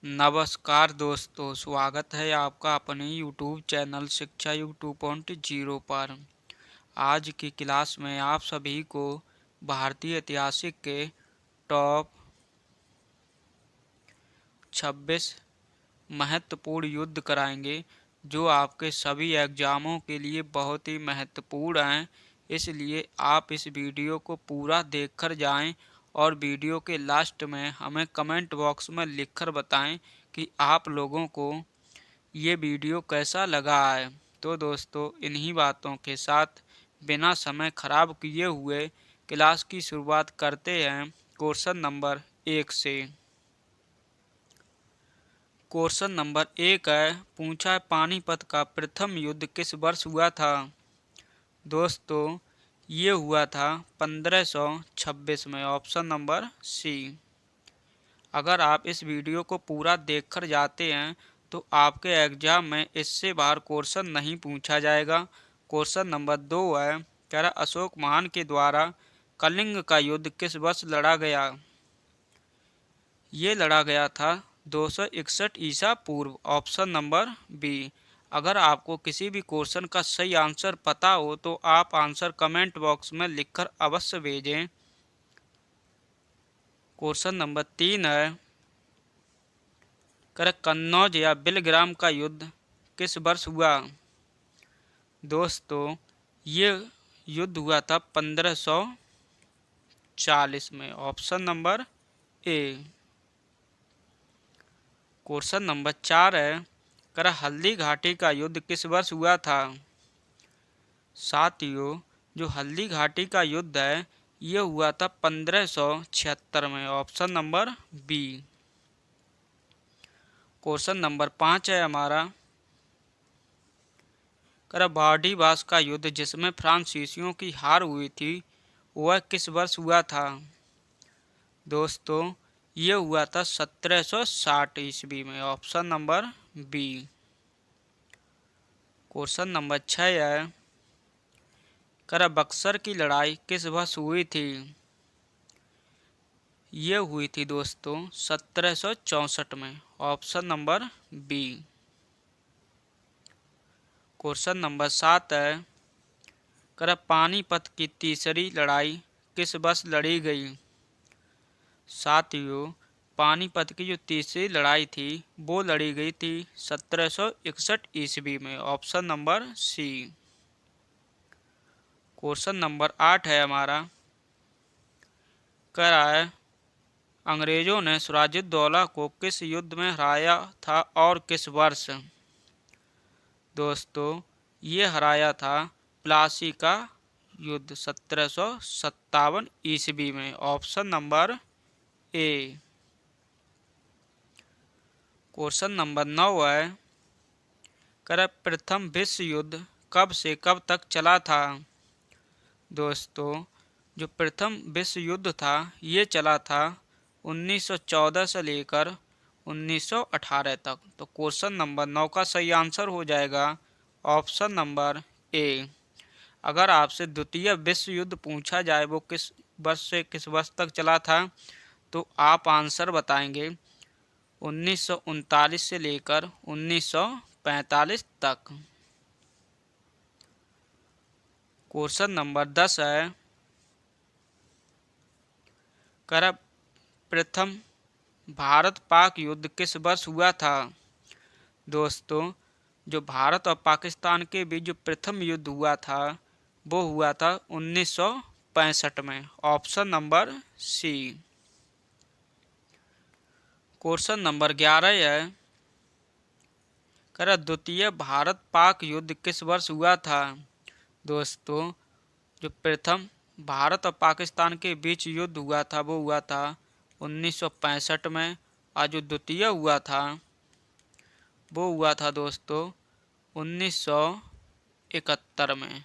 नमस्कार दोस्तों, स्वागत है आपका अपने YouTube चैनल शिक्षा युग 2.0 पर। आज की क्लास में आप सभी को भारतीय ऐतिहासिक के टॉप 26 महत्वपूर्ण युद्ध कराएंगे, जो आपके सभी एग्जामों के लिए बहुत ही महत्वपूर्ण हैं। इसलिए आप इस वीडियो को पूरा देखकर जाएं और वीडियो के लास्ट में हमें कमेंट बॉक्स में लिखकर बताएं कि आप लोगों को ये वीडियो कैसा लगा है। तो दोस्तों, इन्हीं बातों के साथ बिना समय खराब किए हुए क्लास की शुरुआत करते हैं क्वेश्चन नंबर 1 से। क्वेश्चन नंबर 1 है, पूछा है पानीपत का प्रथम युद्ध किस वर्ष हुआ था। दोस्तों, ये हुआ था 1526 में, ऑप्शन नंबर सी। अगर आप इस वीडियो को पूरा देखकर जाते हैं तो आपके एग्जाम में इससे बाहर क्वेश्चन नहीं पूछा जाएगा। क्वेश्चन नंबर 2 है, कह रहा अशोक महान के द्वारा कलिंग का युद्ध किस वर्ष लड़ा गया। ये लड़ा गया था 261 ईसा पूर्व, ऑप्शन नंबर बी। अगर आपको किसी भी क्वेश्चन का सही आंसर पता हो तो आप आंसर कमेंट बॉक्स में लिखकर अवश्य भेजें। क्वेश्चन नंबर 3 है, कर कन्नौज या बिलग्राम का युद्ध किस वर्ष हुआ। दोस्तों, ये युद्ध हुआ था 1540 में, option number A. Question number 4 है, कर हल्दी घाटी का युद्ध किस वर्ष हुआ था। साथियों, जो हल्दी घाटी का युद्ध है ये हुआ था 1576 में, option number B. Question number 5 है हमारा, कर बार्डीबास का युद्ध जिसमें फ्रांसीसियों की हार हुई थी वह किस वर्ष हुआ था। दोस्तों, ये हुआ था 1760 ईस्वी में, option number B. Question number 6 है, कर बक्सर की लड़ाई किस वर्ष हुई थी। ये हुई थी दोस्तों 1764 में, option number B. Question number 7 है, कर पानीपत की तीसरी लड़ाई किस वर्ष लड़ी गई। साथियों, पानीपत की जो तीसरी लड़ाई थी वो लड़ी गई थी 1761 ईस्वी में, option number C. Question number 8 है हमारा, कह रहा है अंग्रेजों ने सिराजुद्दौला को किस युद्ध में हराया था और किस वर्ष। दोस्तों, ये हराया था प्लासी का युद्ध 1757 ईस्वी में, option number A. Question number 9 है, कर प्रथम विश्व युद्ध कब से कब तक चला था। दोस्तों, जो प्रथम विश्व युद्ध था ये चला था 1914 से लेकर 1918 तक। तो क्वेश्चन नंबर 9 का सही आंसर हो जाएगा ऑप्शन नंबर ए। अगर आपसे द्वितीय विश्व युद्ध पूछा जाए वो किस वर्ष से किस वर्ष तक चला था तो आप आंसर बताएंगे 1939 से लेकर 1945 तक। क्वेश्चन नंबर 10 है, कर प्रथम भारत पाक युद्ध किस वर्ष हुआ था। दोस्तों, जो भारत और पाकिस्तान के बीच जो प्रथम युद्ध हुआ था वो हुआ था 1965 में, option number C. Question number 11 है, कर द्वितीय भारत पाक युद्ध किस वर्ष हुआ था। दोस्तों, जो प्रथम भारत और पाकिस्तान के बीच युद्ध हुआ था वो हुआ था 1965 में, और जो द्वितीय हुआ था वो हुआ था दोस्तों 1971 में,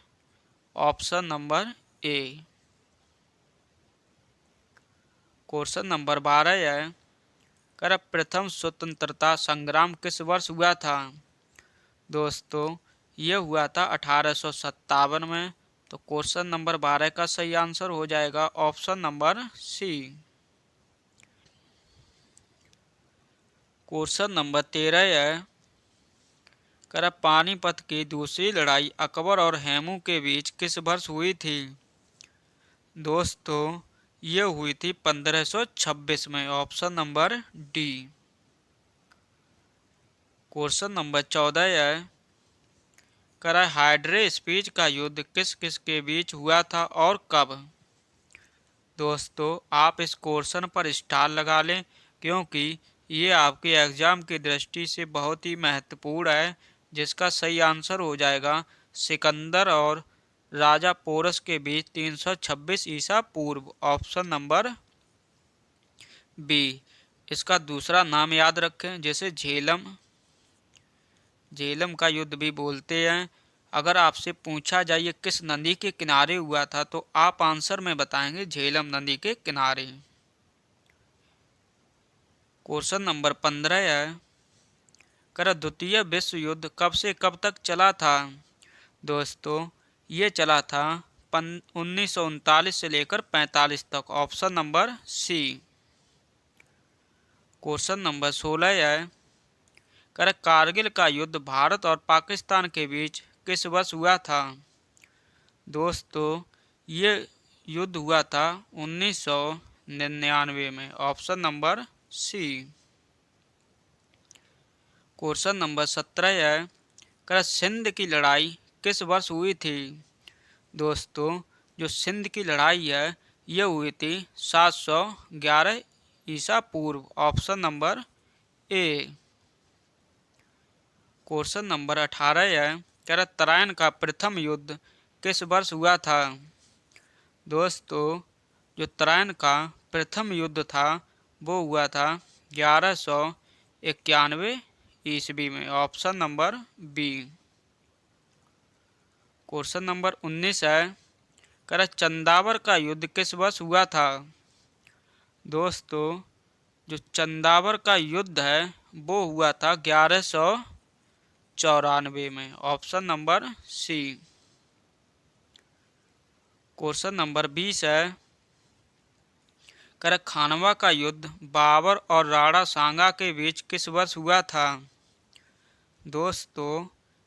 option number A. Question number 12 है, कर प्रथम स्वतंत्रता संग्राम किस वर्ष हुआ था। दोस्तों, ये हुआ था 1857 में। तो क्वेश्चन नंबर 12 का सही आंसर हो जाएगा option number C. Question number 13 है, कह पानीपत की दूसरी लड़ाई अकबर और हेमू के बीच किस वर्ष हुई थी? दोस्तों, ये हुई थी 1526 में। Option number D. Question number 14 है, हाइड्रे स्पीच का युद्ध किस किस के बीच हुआ था और कब? दोस्तों, आप इस क्वेश्चन पर स्टार लगा लें, क्योंकि ये आपके एग्जाम की दृष्टि से बहुत ही महत्वपूर्ण है, जिसका सही आंसर हो जाएगा सिकंदर और राजा पोरस के बीच 326 ईसा पूर्व। Option number B. इसका दूसरा नाम याद रखें, जैसे झेलम का युद्ध भी बोलते हैं। अगर आपसे पूछा जाए ये किस नदी के किनारे हुआ था, तो आप आंसर में बताएंगे झेलम नदी के किनारे। क्वेश्चन नंबर 15 है, द्वितीय विश्व युद्ध कब से कब तक चला था? दोस्तों, ये चला था 1939 से लेकर 45 तक। Option number C. Question number 16 है, कारगिल का युद्ध भारत और पाकिस्तान के बीच किस वर्ष हुआ था? दोस्तों, ये युद्ध हुआ था 1999 में। Option number C. Question number 17 है, सिंध की लड़ाई किस वर्ष हुई थी? दोस्तों, जो सिंध की लड़ाई है ये हुई थी 711 ईसा पूर्व। Option number A. Question number 18 है, तराइन का प्रथम युद्ध किस वर्ष हुआ था? दोस्तों, जो तराइन का प्रथम युद्ध था वो हुआ था 1191 ईस्वी में। Option number B. Question number 19 है, चंदावर का युद्ध किस वर्ष हुआ था? दोस्तों, जो चंदावर का युद्ध है वो हुआ था 1194 में। Option number C. Question number 20 है, खानवा का युद्ध बाबर और राणा सांगा के बीच किस वर्ष हुआ था? दोस्तों,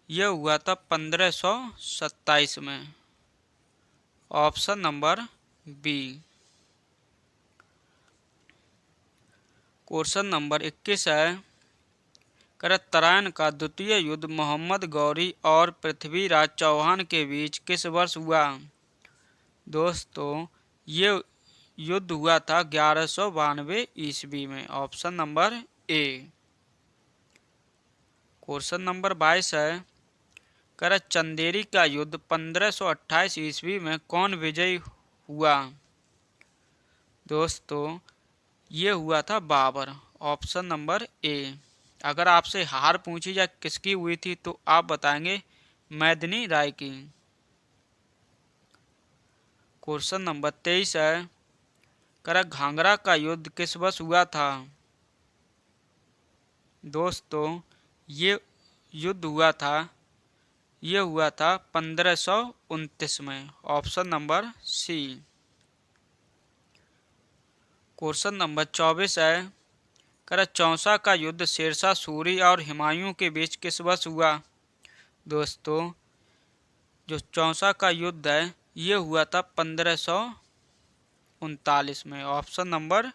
यह हुआ था 1527 में। Option number B. Question number 21 है, तराइन का द्वितीय युद्ध मोहम्मद गौरी और पृथ्वीराज चौहान के बीच किस वर्ष हुआ? दोस्तों, ये युद्ध हुआ था 1192 ईस्वी में। Option number A. Question number 22 है, चंदेरी का युद्ध 1528 ईस्वी में कौन विजयी हुआ? दोस्तों, ये हुआ था बाबर। Option number A. अगर आपसे हार पूछी जाए किसकी हुई थी, तो आप बताएंगे मैदिनी राय की। क्वेश्चन नंबर 23 है, घाघरा का युद्ध किस वर्ष हुआ था? दोस्तों, ये युद्ध हुआ था 1529 में। Option number C. Question number 24 है, चौसा का युद्ध शेरशाह सूरी और हुमायूं के बीच किस वर्ष हुआ? दोस्तों, जो चौसा का युद्ध है ये हुआ था 1539 में। Option number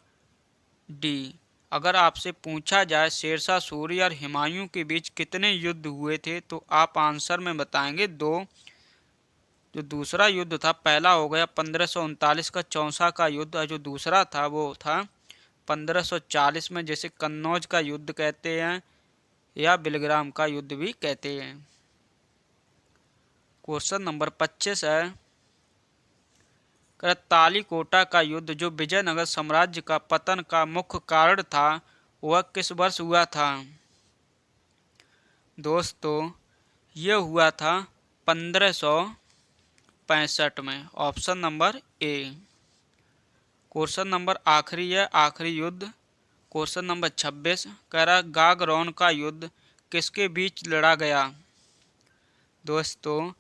D. अगर आपसे पूछा जाए शेरशाह सूरी और हुमायूं के बीच कितने युद्ध हुए थे, तो आप आंसर में बताएंगे 2। जो दूसरा युद्ध था, पहला हो गया 1539 का चौसा का युद्ध, और जो दूसरा था वो था 1540 में, जैसे कन्नौज का युद्ध कहते हैं या बिलग्राम का युद्ध भी कहते हैं। क्वेश्चन नंबर 25 है, तालीकोटा का युद्ध जो विजयनगर साम्राज्य का पतन का मुख्य कारण था वह किस वर्ष हुआ था? दोस्तों, यह हुआ था 1565 में। Option number A. Question number आखिरी है, आखिरी युद्ध। क्वेश्चन नंबर 26, गागरौन का युद्ध किसके बीच लड़ा गया? दोस्तों,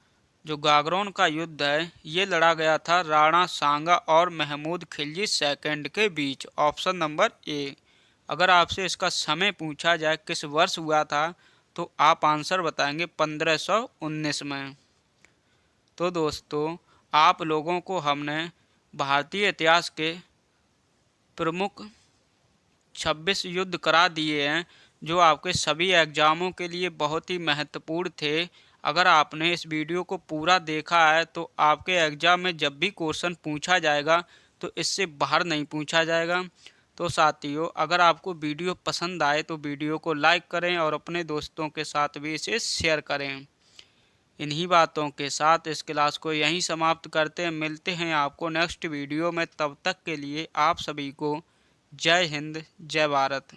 जो गागरौन का युद्ध है ये लड़ा गया था राणा सांगा और महमूद खिलजी सेकंड के बीच। Option number A. अगर आपसे इसका समय पूछा जाए किस वर्ष हुआ था, तो आप आंसर बताएंगे 1519 में। तो दोस्तों, आप लोगों को हमने भारतीय इतिहास के प्रमुख 26 युद्ध करा दिए हैं, जो आपके सभी एग्जामों के लिए बहुत ही महत्वपूर्ण थे। अगर आपने इस वीडियो को पूरा देखा है तो आपके एग्जाम में जब भी क्वेश्चन पूछा जाएगा तो इससे बाहर नहीं पूछा जाएगा। तो साथियों, अगर आपको वीडियो पसंद आए तो वीडियो को लाइक करें और अपने दोस्तों के साथ भी इसे शेयर करें। इन्हीं बातों के साथ इस क्लास को यहीं समाप्त करते हैं। मिलते हैं आपको नेक्स्ट वीडियो में। तब तक के लिए आप सभी को जय हिंद, जय भारत।